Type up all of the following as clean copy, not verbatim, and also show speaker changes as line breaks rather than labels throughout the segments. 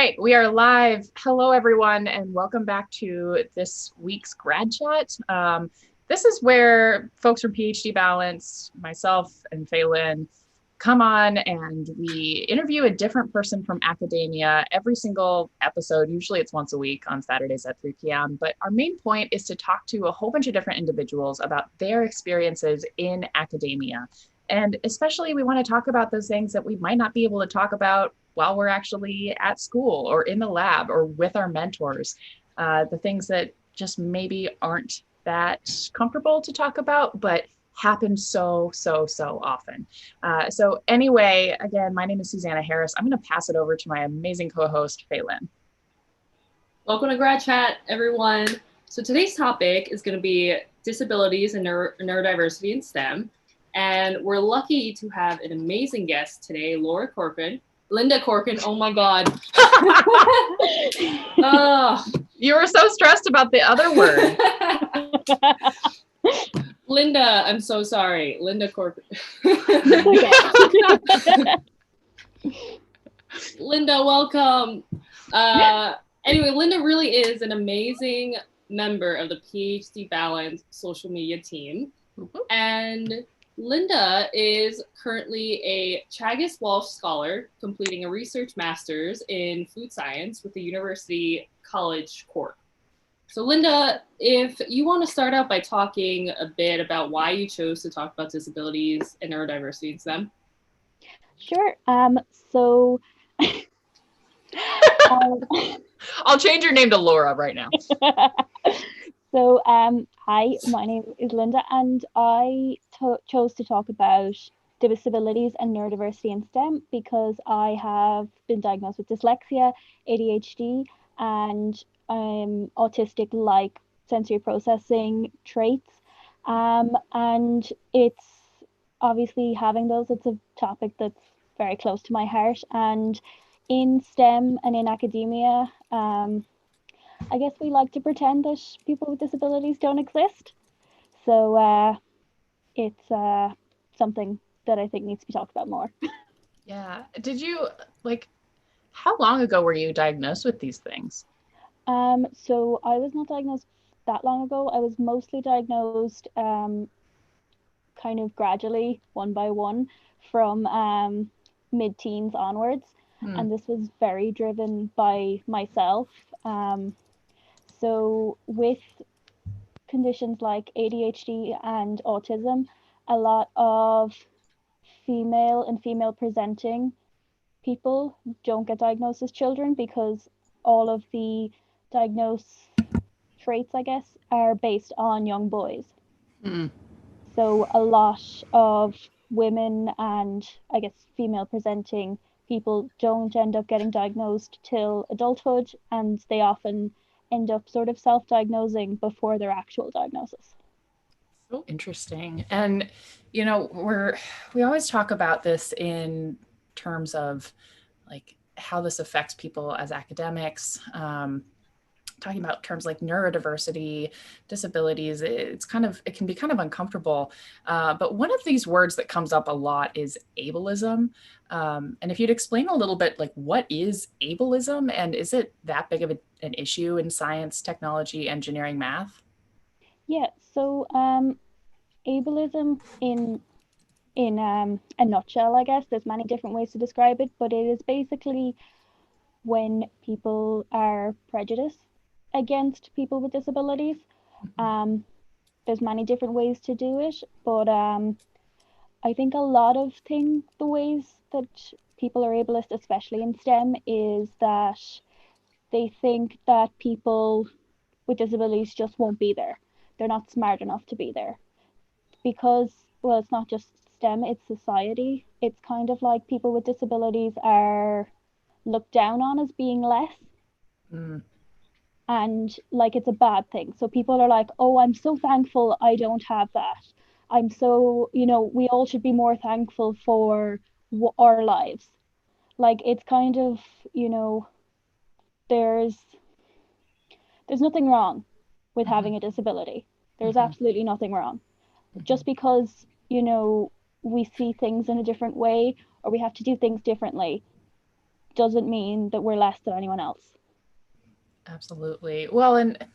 right, we are live. Hello, everyone, and welcome back to this week's Grad Chat. This is where folks from PhD Balance, myself and Fay Lin, come on and we interview a different person from academia every single episode. Usually it's once a week on Saturdays at 3 p.m. But our main point is to talk to a whole bunch of different individuals about their experiences in academia. And especially we want to talk about those things that we might not be able to talk about while we're actually at school or in the lab or with our mentors. The things that just maybe aren't that comfortable to talk about, but happen so often. So anyway, again, my name is Susanna Harris. I'm going to pass it over to my amazing co-host, Fay Lin.
Welcome to Grad Chat, everyone. So today's topic is going to be disabilities and neurodiversity in STEM. And we're lucky to have an amazing guest today, Linda Corcoran. Oh my God.
You were so stressed about the other word.
Linda, I'm so sorry. Linda Corcoran. Linda, welcome. Anyway, Linda really is an amazing member of the PhD Balance social media team. And Linda is currently a Teagasc Walsh Scholar, completing a research master's in food science with the University College Cork. So Linda, if you want to start out by talking a bit about why you chose to talk about disabilities and neurodiversity in STEM.
Sure.
I'll change your name to Laura right now.
Hi, my name is Linda, and I chose to talk about disabilities and neurodiversity in STEM because I have been diagnosed with dyslexia, ADHD, and autistic-like sensory processing traits. And it's obviously having those, it's a topic that's very close to my heart. And in STEM and in academia, I guess we like to pretend that people with disabilities don't exist. So it's something that I think needs to be talked about more.
Yeah. Did you, how long ago were you diagnosed with these things?
So I was not diagnosed that long ago. I was mostly diagnosed kind of gradually, one by one, from mid-teens onwards. And this was very driven by myself. So with conditions like ADHD and autism, a lot of female and female presenting people don't get diagnosed as children because all of the diagnosed traits, I guess, are based on young boys. So a lot of women and I guess female presenting people don't end up getting diagnosed till adulthood, and they often end up sort of self-diagnosing before their actual diagnosis.
So interesting. And, you know, we always talk about this in terms of like how this affects people as academics, talking about terms like neurodiversity, disabilities. It can be kind of uncomfortable. But one of these words that comes up a lot is ableism. And if you'd explain a little bit, like, what is ableism, and is it that big of an issue in science, technology, engineering, math?
Yeah, so ableism in a nutshell, I guess, there's many different ways to describe it, but it is basically when people are prejudiced against people with disabilities. There's many different ways to do it, but I think a lot of the ways that people are ableist, especially in STEM, is that they think that people with disabilities just won't be there. They're not smart enough to be there. Because, well, it's not just STEM, it's society. It's kind of like people with disabilities are looked down on as being less. And like it's a bad thing. So people are like, oh, I'm so thankful I don't have that. I'm so, we all should be more thankful for our lives. Like it's kind of, there's nothing wrong with having a disability. There's absolutely nothing wrong. Just because, we see things in a different way or we have to do things differently doesn't mean that we're less than anyone else.
Absolutely. Well, and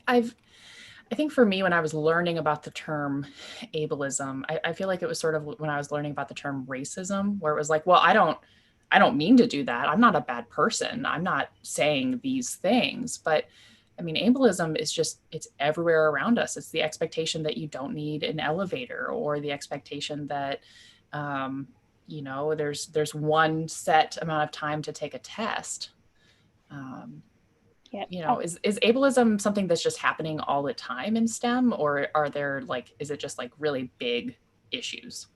I think for me, when I was learning about the term ableism, I feel like it was sort of when I was learning about the term racism, where it was like, well, I don't mean to do that. I'm not a bad person. I'm not saying these things. But I mean, ableism is just, it's everywhere around us. It's the expectation that you don't need an elevator, or the expectation that, there's one set amount of time to take a test. Is ableism something that's just happening all the time in STEM, or is it just like really big issues?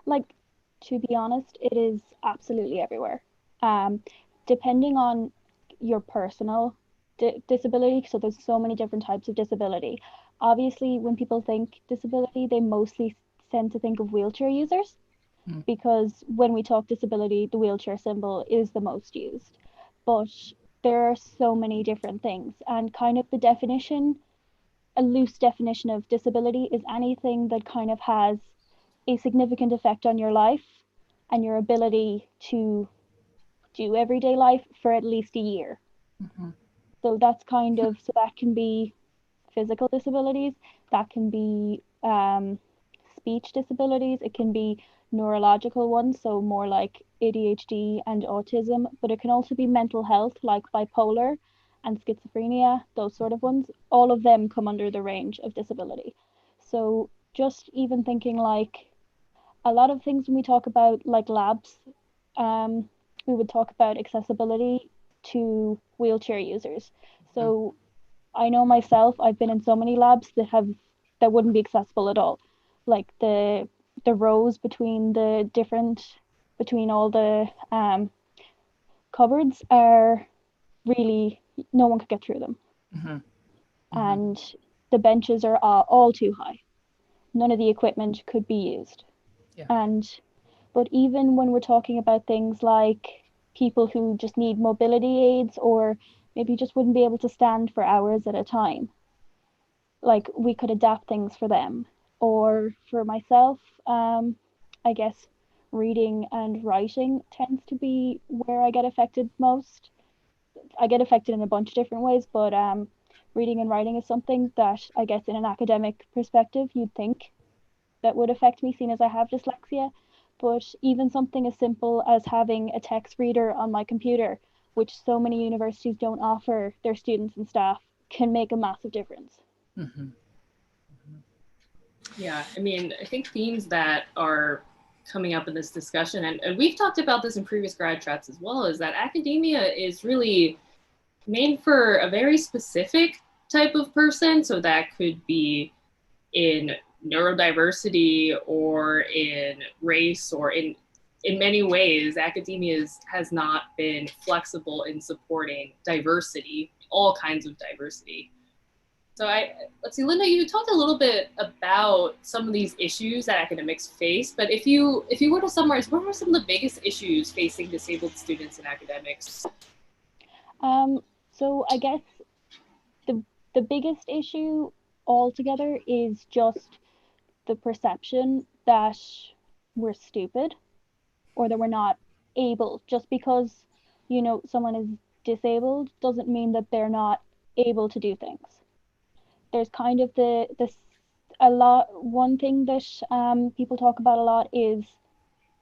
Like, to be honest, it is absolutely everywhere. Depending on your personal disability, so there's so many different types of disability. Obviously, when people think disability, they mostly tend to think of wheelchair users, because when we talk disability, the wheelchair symbol is the most used. But there are so many different things, and kind of the definition, a loose definition of disability, is anything that kind of has a significant effect on your life and your ability to do everyday life for at least a year. So that's kind of, so that can be physical disabilities, that can be speech disabilities, it can be neurological ones, so more like ADHD and autism, but it can also be mental health, like bipolar and schizophrenia, those sort of ones. All of them come under the range of disability. So just even thinking like a lot of things when we talk about like labs, we would talk about accessibility to wheelchair users. So I know myself, I've been in so many labs that wouldn't be accessible at all. Like the rows between all the cupboards are really, no one could get through them. And the benches are all too high. None of the equipment could be used. But even when we're talking about things like people who just need mobility aids, or maybe just wouldn't be able to stand for hours at a time, like we could adapt things for them. Or for myself, I guess reading and writing tends to be where I get affected most. I get affected in a bunch of different ways, but reading and writing is something that I guess in an academic perspective you'd think that would affect me, seeing as I have dyslexia. But even something as simple as having a text reader on my computer, which so many universities don't offer their students and staff, can make a massive difference.
Yeah, I mean, I think themes that are coming up in this discussion, and we've talked about this in previous grad chats as well, is that academia is really made for a very specific type of person. So that could be in neurodiversity or in race, or in many ways, academia has not been flexible in supporting diversity, all kinds of diversity. So let's see, Linda, you talked a little bit about some of these issues that academics face, but if you were to summarize, what are some of the biggest issues facing disabled students in academics?
So I guess the biggest issue altogether is just the perception that we're stupid, or that we're not able. Just because, someone is disabled doesn't mean that they're not able to do things. There's kind of one thing that people talk about a lot is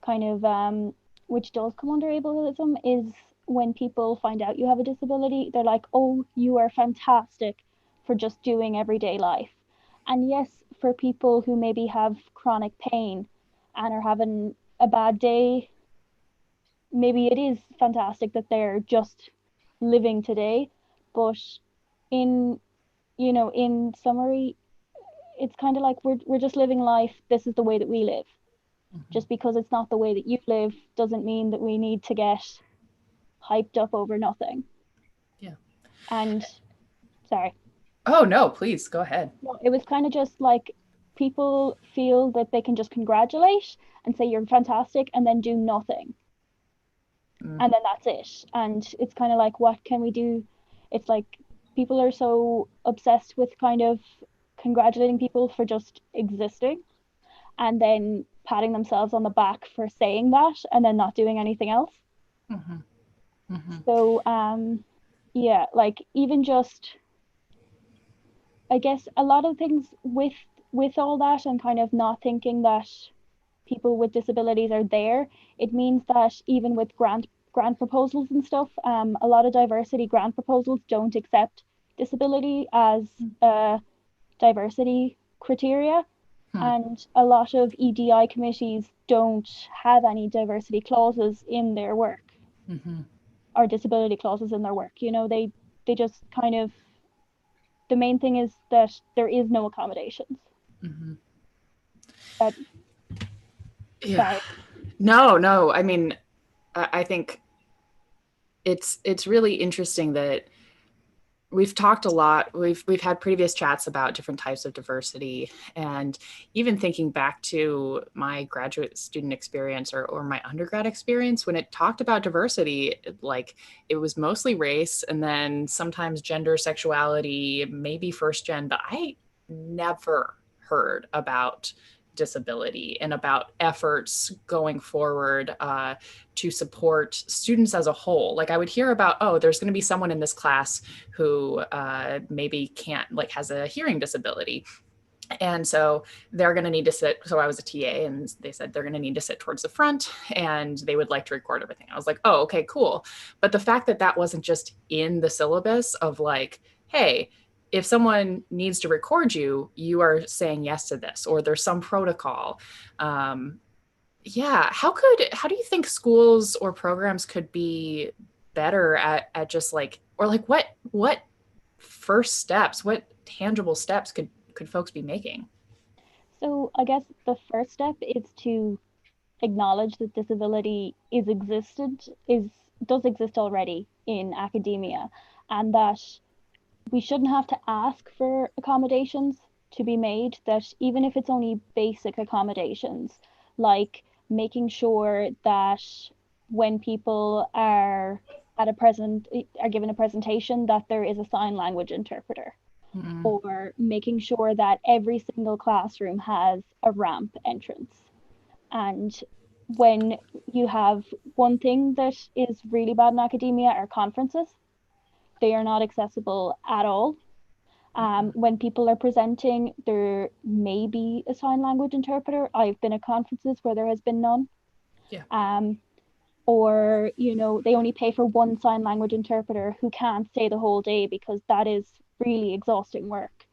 kind of, which does come under ableism, is when people find out you have a disability, they're like, oh, you are fantastic for just doing everyday life. And yes, for people who maybe have chronic pain and are having a bad day, maybe it is fantastic that they're just living today. But in summary, it's kind of like we're just living life. This is the way that we live. Just because it's not the way that you live doesn't mean that we need to get hyped up over nothing.
Yeah.
And sorry.
Oh no, please go ahead.
No, it was kind of just like people feel that they can just congratulate and say you're fantastic and then do nothing. And then that's it. And it's kind of like, what can we do? It's like people are so obsessed with kind of congratulating people for just existing, and then patting themselves on the back for saying that, and then not doing anything else.
Mm-hmm. Mm-hmm.
So yeah, like even just, I guess a lot of things with all that and kind of not thinking that people with disabilities are there, it means that even with grant proposals and stuff, a lot of diversity grant proposals don't accept disability as diversity criteria. And a lot of EDI committees don't have any diversity clauses in their work, or disability clauses in their work. You know, they just kind of, the main thing is that there is no accommodations. But
Yeah.
sorry.
No. I mean, I think it's really interesting that we've talked a lot. We've had previous chats about different types of diversity, and even thinking back to my graduate student experience or my undergrad experience, when it talked about diversity, like it was mostly race and then sometimes gender, sexuality, maybe first gen, but I never heard about disability and about efforts going forward to support students as a whole. Like I would hear about, oh, there's going to be someone in this class who maybe can't, like has a hearing disability. And so they're going to need to sit. So I was a TA and they said they're going to need to sit towards the front and they would like to record everything. I was like, oh, okay, cool. But the fact that that wasn't just in the syllabus of like, hey, if someone needs to record you, you are saying yes to this, or there's some protocol. Yeah. How do you think schools or programs could be better at just like, or like what first steps, what tangible steps could folks be making?
So I guess the first step is to acknowledge that disability does exist already in academia, and that we shouldn't have to ask for accommodations to be made, that even if it's only basic accommodations, like making sure that when people are given a presentation, that there is a sign language interpreter, or making sure that every single classroom has a ramp entrance. And when you have one thing that is really bad in academia are conferences, they are not accessible at all. When people are presenting, there may be a sign language interpreter. I've been at conferences where there has been none.
Yeah.
Or, you know, they only pay for one sign language interpreter who can't stay the whole day because that is really exhausting work.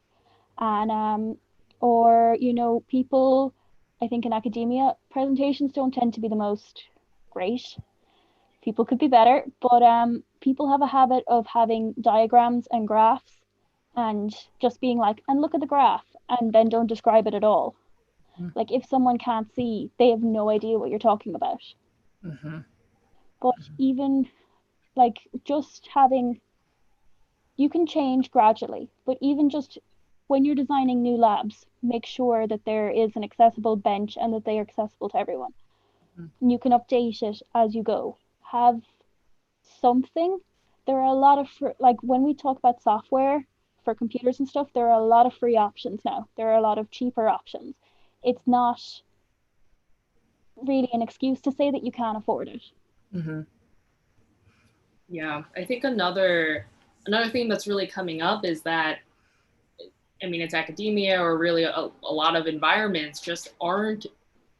And or, you know, people, I think in academia, presentations don't tend to be the most great. People could be better, but people have a habit of having diagrams and graphs and just being like, and look at the graph, and then don't describe it at all. Like if someone can't see, they have no idea what you're talking about. But even like just having, you can change gradually, but even just when you're designing new labs, make sure that there is an accessible bench and that they are accessible to everyone. And you can update it as you go. Have something. There are a lot of like when we talk about software for computers and stuff, there are a lot of free options now. There are a lot of cheaper options. It's not really an excuse to say that you can't afford it.
Yeah, I think another thing that's really coming up is that, I mean, it's academia or really a lot of environments just aren't,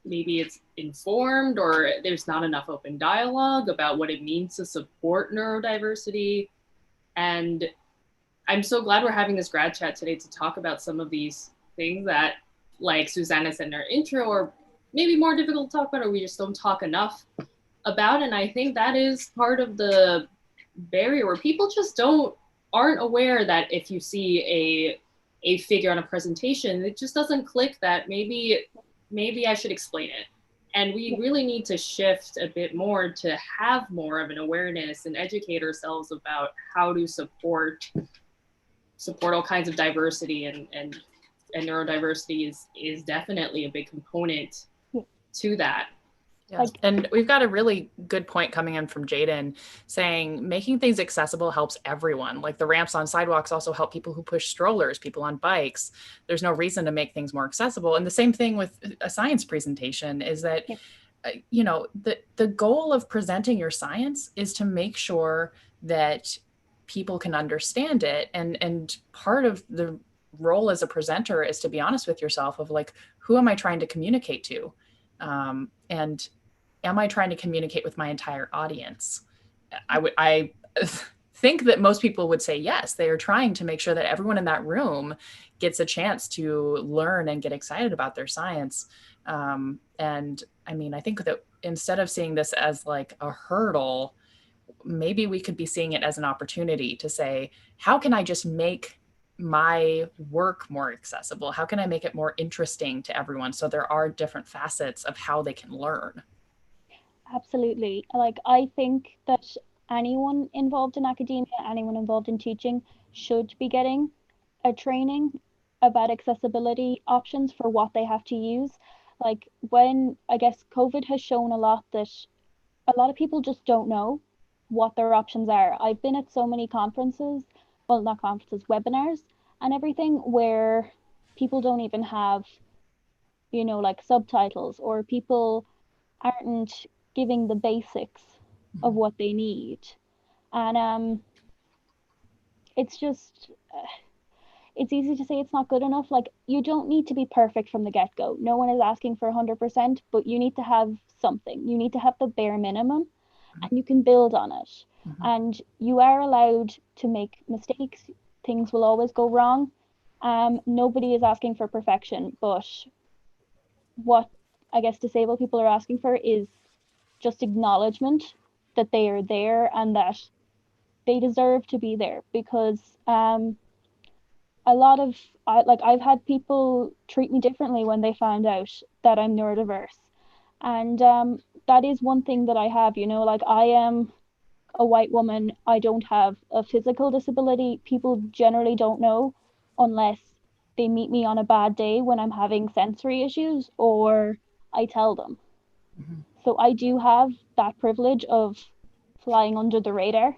maybe it's informed or there's not enough open dialogue about what it means to support neurodiversity. And I'm so glad we're having this grad chat today to talk about some of these things that, like Susanna said in our intro, are maybe more difficult to talk about or we just don't talk enough about. And I think that is part of the barrier where people just aren't aware that if you see a figure on a presentation, it just doesn't click that maybe I should explain it. And we really need to shift a bit more to have more of an awareness and educate ourselves about how to support all kinds of diversity, and neurodiversity is definitely a big component to that.
Yes. And we've got a really good point coming in from Jaden saying making things accessible helps everyone. Like the ramps on sidewalks also help people who push strollers, people on bikes. There's no reason to make things more accessible. And the same thing with a science presentation is that you know, the goal of presenting your science is to make sure that people can understand it. And part of the role as a presenter is to be honest with yourself of like, who am I trying to communicate to? And am I trying to communicate with my entire audience? I think that most people would say yes. They are trying to make sure that everyone in that room gets a chance to learn and get excited about their science. And I mean, I think that instead of seeing this as like a hurdle, maybe we could be seeing it as an opportunity to say, how can I just make my work more accessible? How can I make it more interesting to everyone so there are different facets of how they can learn?
Absolutely. Like, I think that anyone involved in academia, anyone involved in teaching should be getting a training about accessibility options for what they have to use. Like, when I guess COVID has shown a lot that a lot of people just don't know what their options are. I've been at so many conferences, well, not conferences, webinars and everything, where people don't even have, like subtitles, or people aren't giving the basics of what they need. And it's just, it's easy to say it's not good enough. Like, you don't need to be perfect from the get-go. No one is asking for 100%, but you need to have something. You need to have the bare minimum, and you can build on it.
Mm-hmm.
And you are allowed to make mistakes. Things will always go wrong. Nobody is asking for perfection, but what I guess disabled people are asking for is just acknowledgement that they are there and that they deserve to be there, because a lot of I've had people treat me differently when they found out that I'm neurodiverse. And that is one thing that I have, like, I am a white woman. I don't have a physical disability. People generally don't know unless they meet me on a bad day when I'm having sensory issues, or I tell them.
Mm-hmm.
So I do have that privilege of flying under the radar.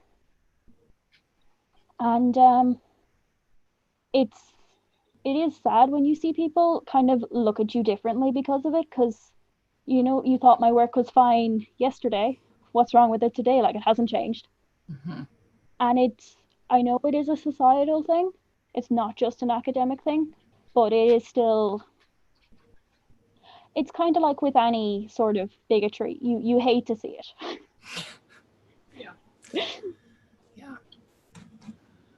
And it's it is sad when you see people kind of look at you differently because of it, because you thought my work was fine yesterday. What's wrong with it today? Like, it hasn't changed.
Mm-hmm.
And I know it is a societal thing. It's not just an academic thing, but it is still, it's kind of like with any sort of bigotry. You hate to see it.
Yeah. Yeah.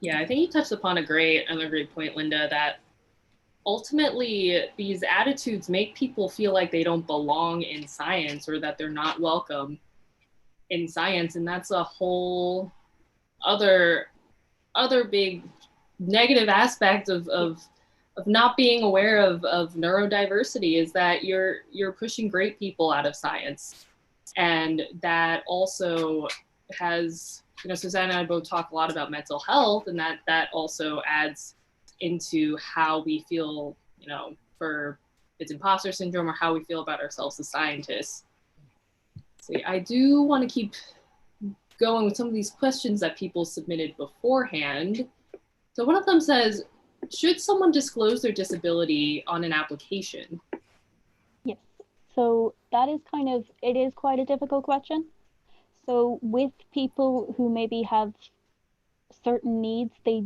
Yeah, I think you touched upon another great point, Linda, that ultimately these attitudes make people feel like they don't belong in science, or that they're not welcome in science. And that's a whole other big negative aspect of not being aware of neurodiversity, is that you're pushing great people out of science. And that also has, Susanna and I both talk a lot about mental health, and that also adds into how we feel, for it's imposter syndrome, or how we feel about ourselves as scientists. So I do want to keep going with some of these questions that people submitted beforehand. So one of them says, should someone disclose their disability on an application?
Yes. So that is it is quite a difficult question. So with people who maybe have certain needs, they,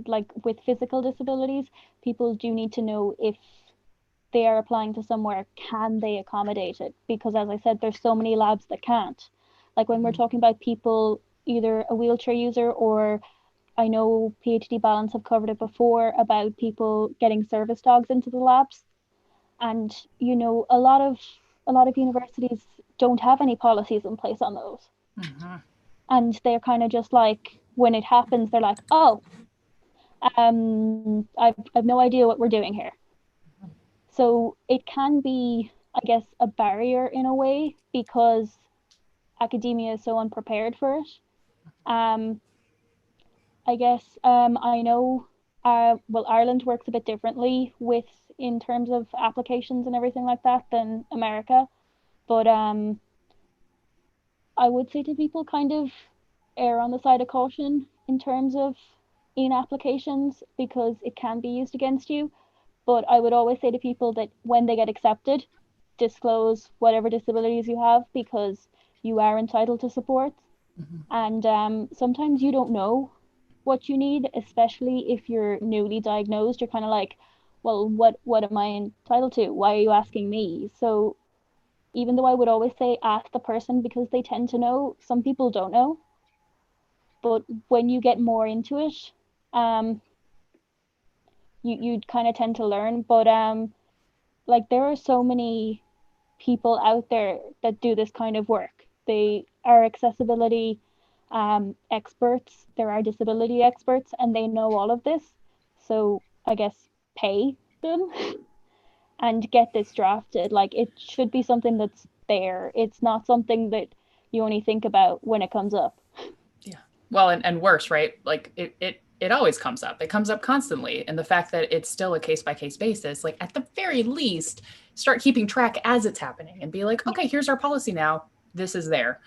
like with physical disabilities, people do need to know if they are applying to somewhere, can they accommodate it? Because as I said, there's so many labs that can't. Like when we're talking about people, either a wheelchair user, or I know PhD Balance have covered it before about people getting service dogs into the labs. And a lot of universities don't have any policies in place on those.
Mm-hmm.
And they're kind of just like, when it happens, they're like, oh, I've no idea what we're doing here. So it can be, I guess, a barrier in a way, because academia is so unprepared for it. I guess I know, well, Ireland works a bit differently with in terms of applications and everything like that than America. But I would say to people, kind of err on the side of caution in terms of in applications, because it can be used against you. But I would always say to people that when they get accepted, disclose whatever disabilities you have because you are entitled to support. And sometimes you don't know what you need, especially if you're newly diagnosed. You're kind of like, well, what am I entitled to? Why are you asking me? So even though I would always say ask the person because they tend to know, some people don't know. But when you get more into it, you kind of tend to learn. But like there are so many people out there that do this kind of work. They are accessibility experts, there are disability experts, and they know all of this. So I guess pay them and get this drafted. Like it should be something that's there. It's not something that you only think about when it comes up.
Yeah. Well, and worse, right? Like it always comes up. It comes up constantly. And the fact that it's still a case by case basis, like at the very least, start keeping track as it's happening and be like, okay, here's our policy now. This is there.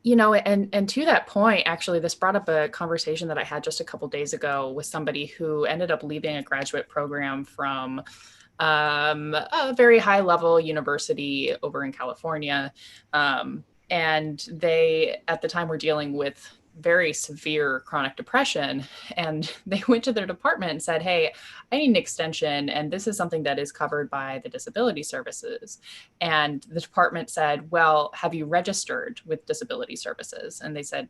You know, and to that point, actually, this brought up a conversation that I had just a couple days ago with somebody who ended up leaving a graduate program from a very high level university over in California. And they, at the time, were dealing with very severe chronic depression. And they went to their department and said, hey, I need an extension. And this is something that is covered by the disability services. And the department said, well, have you registered with disability services? And they said,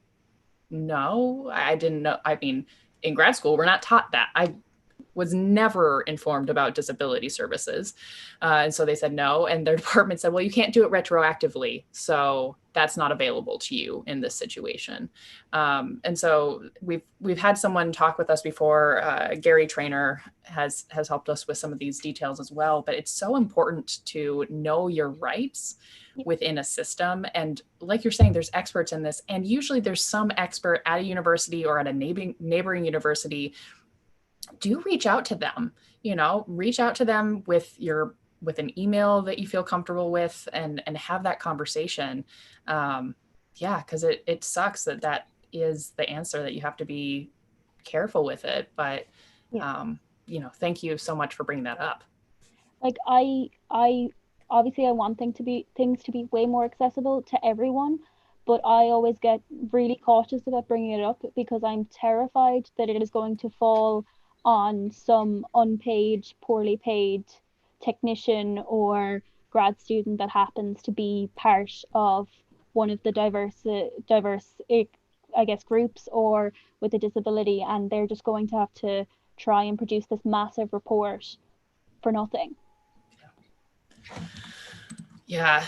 no, I didn't know. I mean, in grad school, we're not taught that. I was never informed about disability services. And so they said no. And their department said, well, you can't do it retroactively. So that's not available to you in this situation. And so we've had someone talk with us before. Gary Trainer has helped us with some of these details as well. But it's so important to know your rights within a system. And like you're saying, there's experts in this. And usually there's some expert at a university or at a neighboring university. Do reach out to them, you know, reach out to them with an email that you feel comfortable with and have that conversation. Yeah, because it sucks that is the answer, that you have to be careful with it. But, you know, thank you so much for bringing that up.
Like I obviously I want things to be way more accessible to everyone, but I always get really cautious about bringing it up because I'm terrified that it is going to fall on some unpaid, poorly paid technician or grad student that happens to be part of one of the diverse, I guess, groups or with a disability, and they're just going to have to try and produce this massive report for nothing.
Yeah.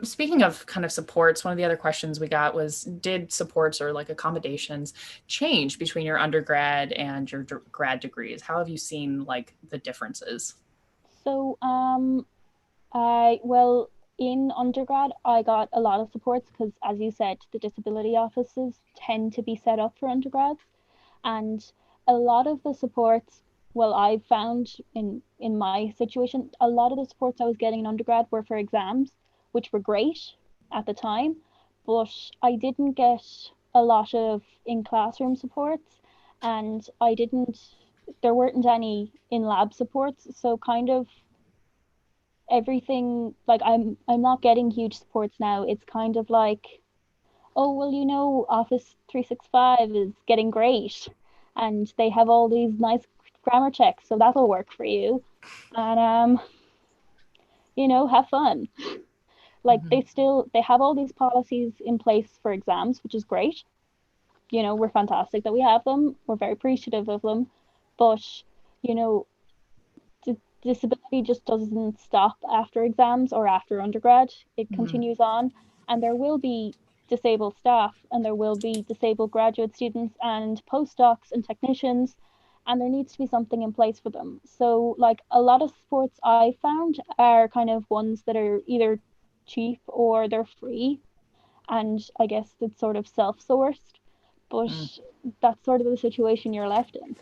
Speaking of kind of supports, one of the other questions we got was, did supports or like accommodations change between your undergrad and your grad degrees? How have you seen like the differences?
So, well, in undergrad, I got a lot of supports because, as you said, the disability offices tend to be set up for undergrads. And a lot of the supports, well, I found in my situation, a lot of the supports I was getting in undergrad were for exams, which were great at the time, but I didn't get a lot of in classroom supports, and there weren't any in lab supports. So kind of everything, like I'm not getting huge supports now. It's kind of like, oh, well, you know, Office 365 is getting great and they have all these nice grammar checks, so that'll work for you. And you know, have fun. Like they have all these policies in place for exams, which is great. You know, we're fantastic that we have them. We're very appreciative of them. But, you know, disability just doesn't stop after exams or after undergrad. It continues on, and there will be disabled staff and there will be disabled graduate students and postdocs and technicians, and there needs to be something in place for them. So like a lot of sports I found are kind of ones that are either cheap or they're free, and I guess it's sort of self-sourced, but that's sort of the situation you're left in.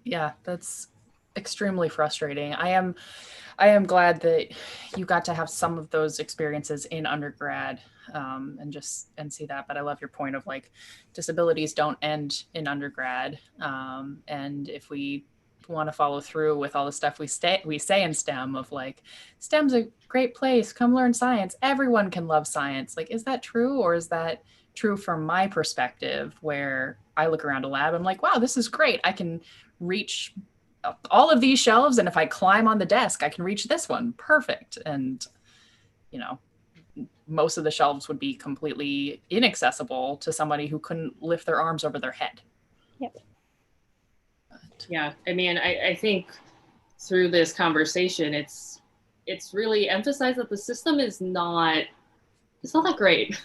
Yeah, that's extremely frustrating. I am glad that you got to have some of those experiences in undergrad, and see that. But I love your point of like disabilities don't end in undergrad, and if we want to follow through with all the stuff we say in STEM of like, STEM's a great place, come learn science. Everyone can love science. Like, is that true? Or is that true from my perspective where I look around a lab, I'm like, wow, this is great. I can reach all of these shelves. And if I climb on the desk, I can reach this one. Perfect. And, you know, most of the shelves would be completely inaccessible to somebody who couldn't lift their arms over their head.
Yep.
Yeah, I mean, I think through this conversation, it's really emphasized that the system is not that great.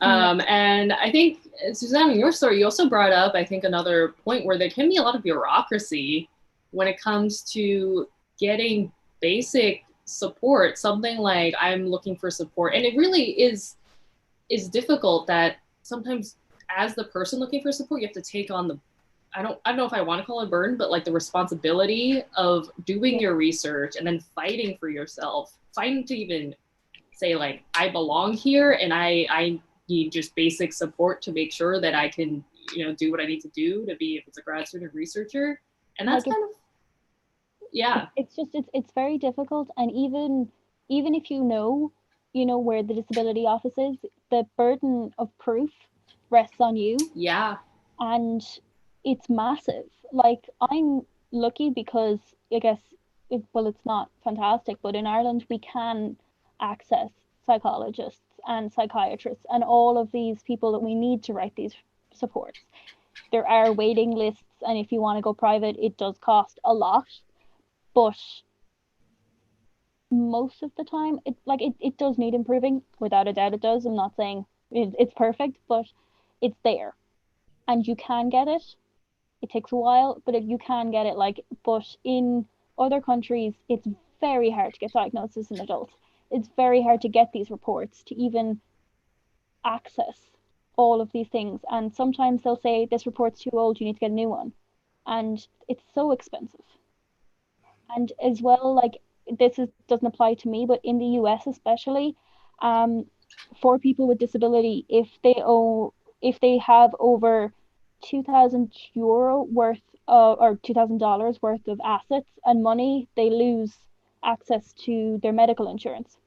And I think, Susanna, in your story, you also brought up, I think, another point where there can be a lot of bureaucracy when it comes to getting basic support, something like I'm looking for support. And it really is difficult that sometimes as the person looking for support, you have to take on the, I don't know if I want to call it a burden, but like the responsibility of doing your research and then fighting for yourself, fighting to even say like, I belong here and I need just basic support to make sure that I can, you know, do what I need to do to be, if it's a grad student researcher. And that's kind of, yeah.
It's very difficult. And even if you know where the disability office is, the burden of proof rests on you.
Yeah.
And it's massive. Like, I'm lucky because I guess, it's not fantastic, but in Ireland we can access psychologists and psychiatrists and all of these people that we need to write these supports. There are waiting lists, and if you want to go private, it does cost a lot. But most of the time, it does need improving. Without a doubt it does. I'm not saying it's perfect, but it's there. And you can get it. It takes a while, but you can get it. But in other countries, it's very hard to get diagnosed as an adult. It's very hard to get these reports, to even access all of these things. And sometimes they'll say, this report's too old, you need to get a new one. And it's so expensive. And as well, doesn't apply to me, but in the US especially, for people with disability, if they have over €2,000 worth or $2,000 worth of assets and money, they lose access to their medical insurance.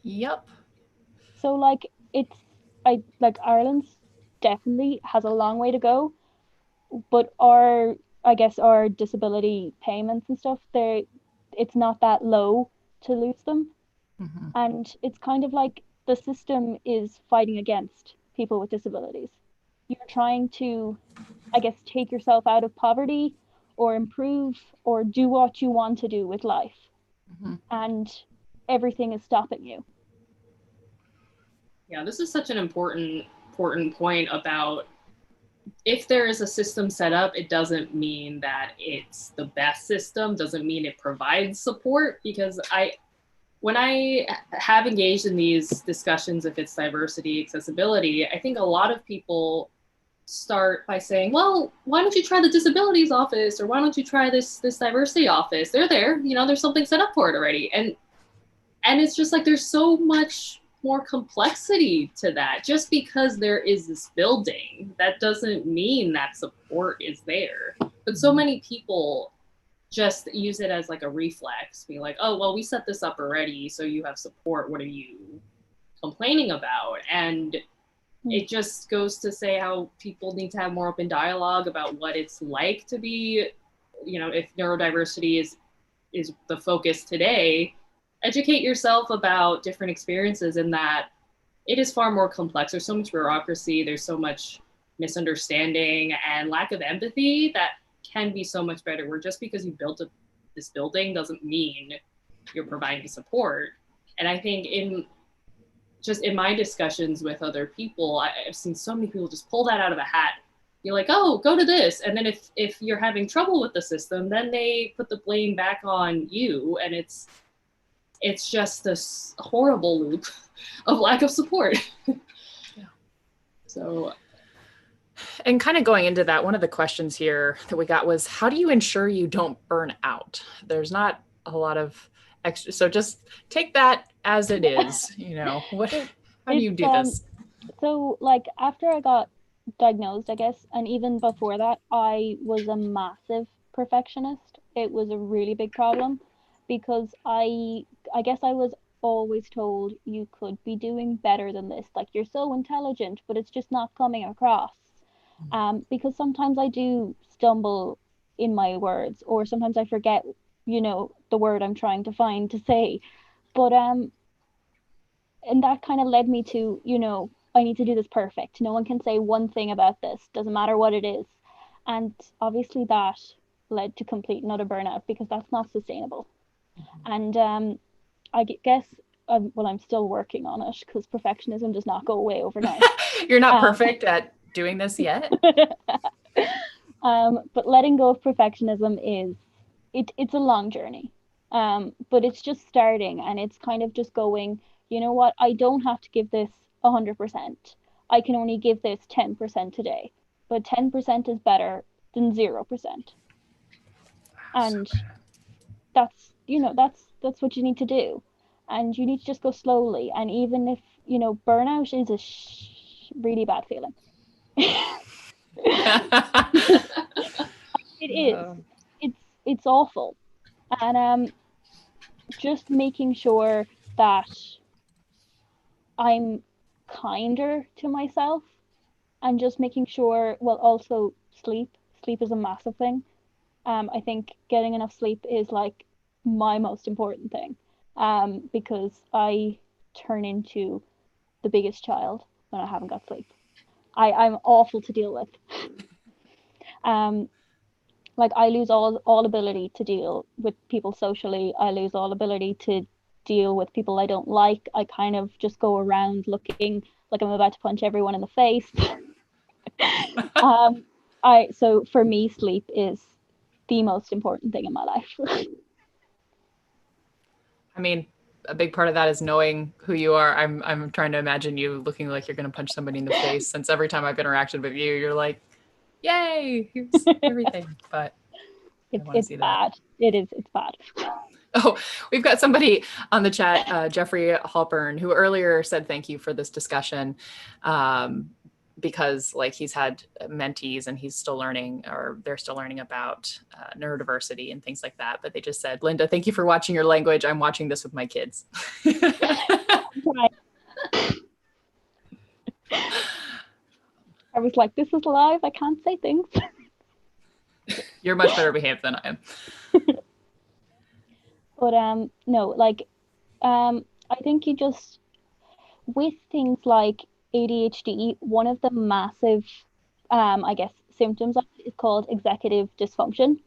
Yep.
So Ireland's definitely has a long way to go, but our disability payments and stuff, it's not that low to lose them.
Mm-hmm.
And it's kind of like the system is fighting against people with disabilities. You're trying to, take yourself out of poverty or improve or do what you want to do with life. Mm-hmm. And everything is stopping you.
Yeah, this is such an important point about, if there is a system set up, it doesn't mean that it's the best system, doesn't mean it provides support, because when I have engaged in these discussions, if it's diversity, accessibility, I think a lot of people start by saying, well, why don't you try the disabilities office, or why don't you try this diversity office? They're there, there's something set up for it already. And it's just like, there's so much more complexity to that. Just because there is this building, that doesn't mean that support is there. But so many people just use it as like a reflex, be like, oh, well, we set this up already, so you have support. What are you complaining about? And it just goes to say how people need to have more open dialogue about what it's like to be, if neurodiversity is the focus today, educate yourself about different experiences, in that it is far more complex. There's so much bureaucracy, there's so much misunderstanding and lack of empathy that can be so much better, where just because you built this building doesn't mean you're providing support. And I think in my discussions with other people, I've seen so many people just pull that out of a hat. You're like, oh, go to this. And then if you're having trouble with the system, then they put the blame back on you. And it's just this horrible loop of lack of support.
Yeah.
So.
And kind of going into that, one of the questions here that we got was, how do you ensure you don't burn out? There's not a lot of extra, so just take that as it is. How do you do this?
So like after I got diagnosed, I guess, and even before that, I was a massive perfectionist. It was a really big problem because I guess I was always told you could be doing better than this. Like you're so intelligent, but it's just not coming across. Because sometimes I do stumble in my words, or sometimes I forget, the word I'm trying to find to say. But and that kind of led me to, I need to do this perfect. No one can say one thing about this, doesn't matter what it is. And obviously that led to complete and utter burnout because that's not sustainable. And I guess, well, I'm still working on it because perfectionism does not go away overnight.
You're not perfect at doing this yet.
But letting go of perfectionism it's a long journey. But it's just starting and it's kind of just going, you know what, I don't have to give this 100%. I can only give this 10% today, but 10% is better than 0%. And that's what you need to do. And you need to just go slowly. And even if, burnout is a really bad feeling. It is. It's awful. And just making sure that I'm kinder to myself and just making sure, well, also sleep. Sleep is a massive thing. I think getting enough sleep is like my most important thing. Because I turn into the biggest child when I haven't got sleep. I'm awful to deal with. Um, like I lose all ability to deal with people socially. I lose all ability to deal with people I don't like. I kind of just go around looking like I'm about to punch everyone in the face. So for me, sleep is the most important thing in my life.
I mean, a big part of that is knowing who you are. I'm trying to imagine you looking like you're going to punch somebody in the face, since every time I've interacted with you, you're like, yay, here's everything. But
it's bad. It's bad.
Oh, we've got somebody on the chat, Jeffrey Halpern, who earlier said thank you for this discussion, because like he's had mentees and he's still learning, or they're still learning about neurodiversity and things like that. But they just said, Linda, thank you for watching your language. I'm watching this with my kids.
I was like, this is live. I can't say things.
You're much better behaved than I am.
But no, like I think you just, with things like ADHD, one of the massive I guess symptoms of it is called executive dysfunction.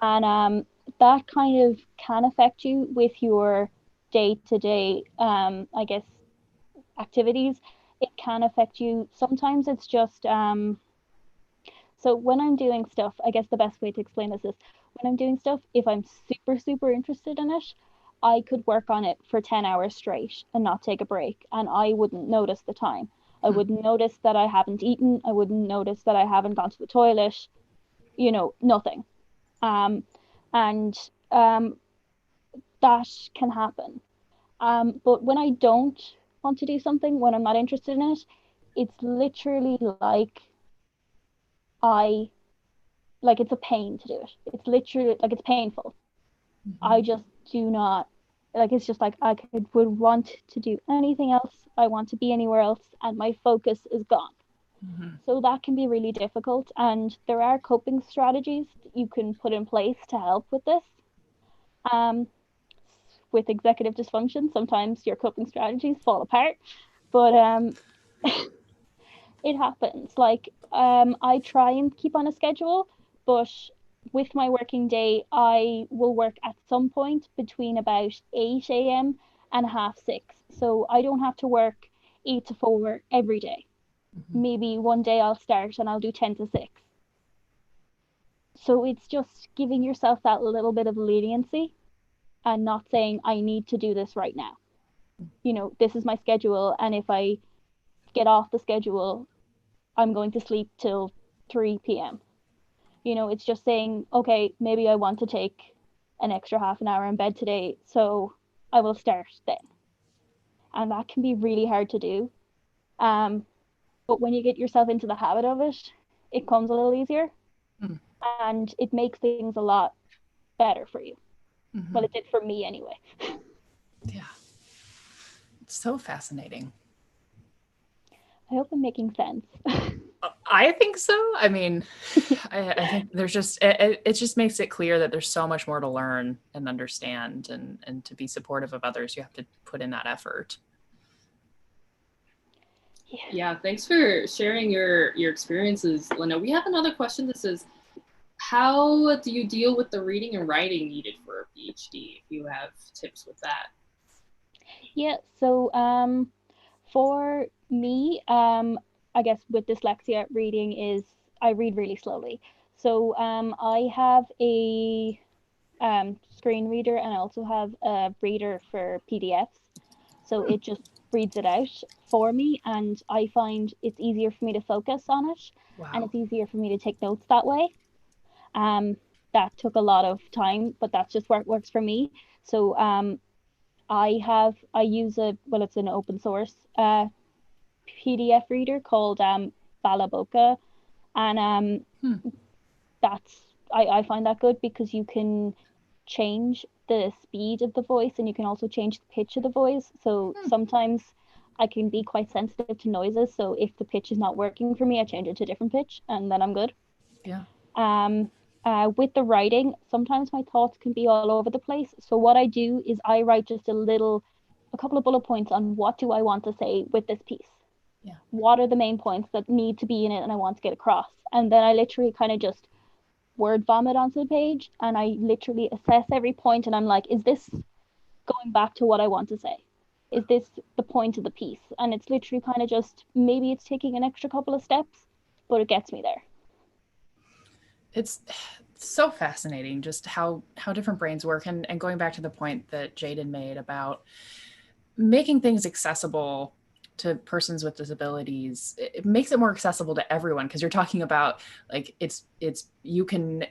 And that kind of can affect you with your day-to-day I guess activities. It can affect you. Sometimes it's just so when I'm doing stuff, I guess the best way to explain this is when I'm doing stuff, if I'm super, super interested in it, I could work on it for 10 hours straight and not take a break. And I wouldn't notice the time. I wouldn't notice that I haven't eaten. I wouldn't notice that I haven't gone to the toilet, nothing. And that can happen. But when I don't want to do something, when I'm not interested in it, it's literally I like it's a pain to do it. It's literally like it's painful. I just do not like it's just like would want to do anything else. I want to be anywhere else and my focus is gone. So that can be really difficult, and there are coping strategies that you can put in place to help with this. With executive dysfunction, sometimes your coping strategies fall apart, but it happens. Like I try and keep on a schedule, but with my working day, I will work at some point between about 8 a.m. and 6:30. So I don't have to work 8 to 4 every day. Maybe one day I'll start and I'll do 10 to 6. So it's just giving yourself that little bit of leniency and not saying, I need to do this right now. This is my schedule. And if I get off the schedule, I'm going to sleep till 3 p.m. It's just saying, okay, maybe I want to take an extra half an hour in bed today, so I will start then. And that can be really hard to do. But when you get yourself into the habit of it, it comes a little easier,
Mm.
and it makes things a lot better for you.
Mm-hmm.
Well, it did for me anyway.
Yeah. It's so fascinating.
I hope I'm making sense.
I think so. I mean, I think there's just, it just makes it clear that there's so much more to learn and understand, and to be supportive of others, you have to put in that effort.
Yeah, thanks for sharing your experiences, Linda. We have another question that says, how do you deal with the reading and writing needed for a PhD? If you have tips with that.
Yeah, so for me, I guess with dyslexia, reading is, I read really slowly. So I have a screen reader, and I also have a reader for PDFs. So it just reads it out for me, and I find it's easier for me to focus on it, and
Wow.
it's easier for me to take notes that way. Um, that took a lot of time, but that's just what works for me. So I use it's an open source PDF reader called Balaboka, and I find that good because you can change the speed of the voice, and you can also change the pitch of the voice. So sometimes I can be quite sensitive to noises. So if the pitch is not working for me, I change it to a different pitch, and then I'm good.
Yeah.
With the writing, sometimes my thoughts can be all over the place. So what I do is I write just a couple of bullet points on what do I want to say with this piece.
Yeah.
What are the main points that need to be in it and I want to get across? And then I literally kind of just word vomit onto the page, and I literally assess every point, and I'm like, is this going back to what I want to say? Is this the point of the piece? And it's literally kind of just, maybe it's taking an extra couple of steps, but it gets me there.
It's so fascinating just how different brains work, and going back to the point that Jaden made about making things accessible to persons with disabilities. It makes it more accessible to everyone, because you're talking about, like, it's you can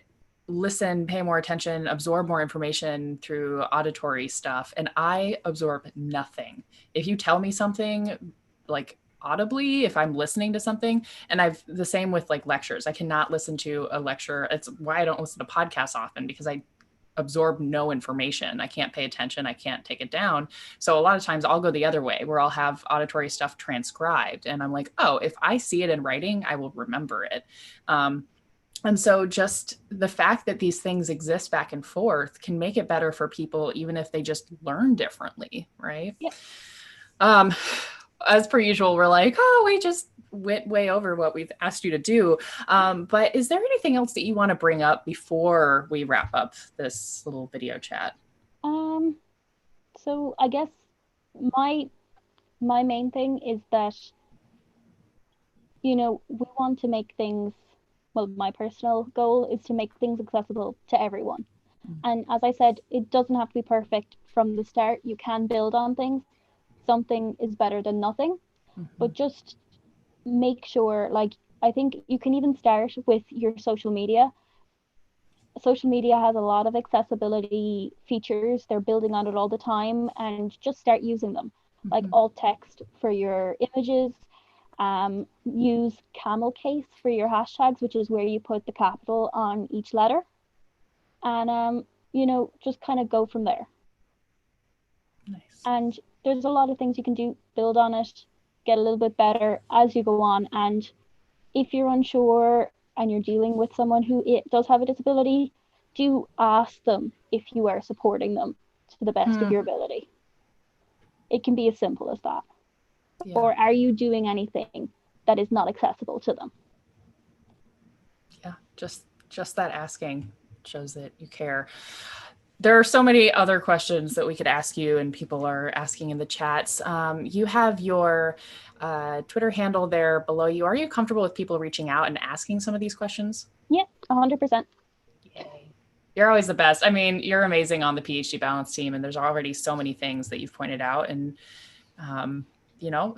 listen, pay more attention, absorb more information through auditory stuff, and I absorb nothing. If you tell me something, like, audibly, if I'm listening to something, and I've the same with, like, lectures. I cannot listen to a lecture. It's why I don't listen to podcasts often, because I absorb no information. I can't pay attention. I can't take it down. So a lot of times I'll go the other way, where I'll have auditory stuff transcribed, and I'm like, oh, if I see it in writing, I will remember it. And so just the fact that these things exist back and forth can make it better for people, even if they just learn differently, right?
Yeah.
As per usual, we're like, oh, we just went way over what we've asked you to do. But is there anything else that you want to bring up before we wrap up this little video chat?
So I guess my main thing is that, we want to make things, well, my personal goal is to make things accessible to everyone. And as I said, it doesn't have to be perfect from the start. You can build on things. Something is better than nothing, but just make sure, like, I think you can even start with your social media. Social media has a lot of accessibility features. They're building on it all the time, and just start using them. Like alt text for your images, use camel case for your hashtags, which is where you put the capital on each letter, and just kind of go from there.
Nice.
And there's a lot of things you can do, build on it, get a little bit better as you go on. And if you're unsure and you're dealing with someone who does have a disability, do ask them if you are supporting them to the best of your ability. It can be as simple as that. Yeah. Or are you doing anything that is not accessible to them?
Yeah, just that asking shows that you care. There are so many other questions that we could ask you, and people are asking in the chats. You have your Twitter handle there below you. Are you comfortable with people reaching out and asking some of these questions?
Yeah, 100%.
Yay. You're always the best. I mean, you're amazing on the PhD Balance team, and there's already so many things that you've pointed out. And,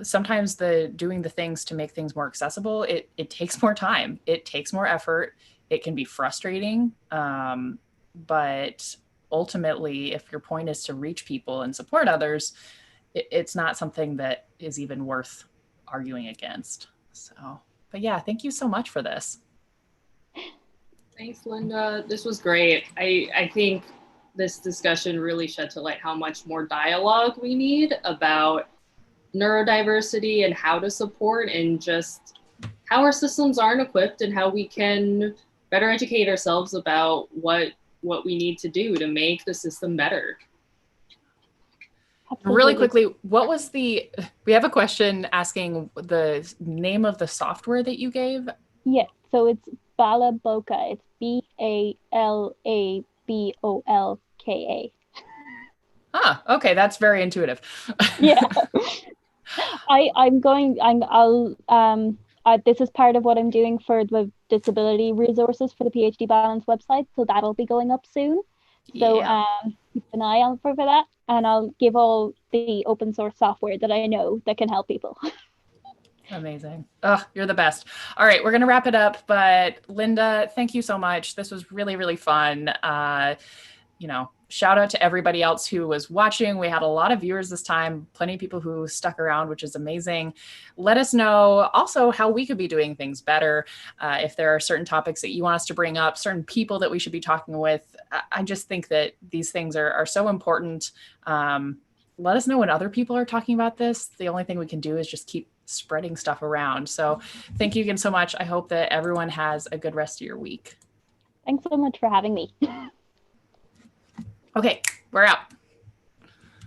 sometimes doing the things to make things more accessible, it takes more time. It takes more effort. It can be frustrating. But ultimately, if your point is to reach people and support others, it's not something that is even worth arguing against. So, but yeah, thank you so much for this.
Thanks, Linda. This was great. I think this discussion really shed to light how much more dialogue we need about neurodiversity and how to support, and just how our systems aren't equipped, and how we can better educate ourselves about what we need to do to make the system better.
Absolutely.
Really quickly, we have a question asking the name of the software that you gave.
Yeah, so it's Balabolka. It's Balabolka.
Ah, okay, that's very intuitive.
Yeah. This is part of what I'm doing for the disability resources for the PhD Balance website, so that'll be going up soon. So
Yeah.
Keep an eye out for that, and I'll give all the open source software that I know that can help people.
Amazing. Oh, you're the best. All right, we're going to wrap it up. But Linda, thank you so much. This was really, really fun. Shout out to everybody else who was watching. We had a lot of viewers this time, plenty of people who stuck around, which is amazing. Let us know also how we could be doing things better. If there are certain topics that you want us to bring up, certain people that we should be talking with. I just think that these things are so important. Let us know when other people are talking about this. The only thing we can do is just keep spreading stuff around. So thank you again so much. I hope that everyone has a good rest of your week.
Thanks so much for having me.
Okay, we're out.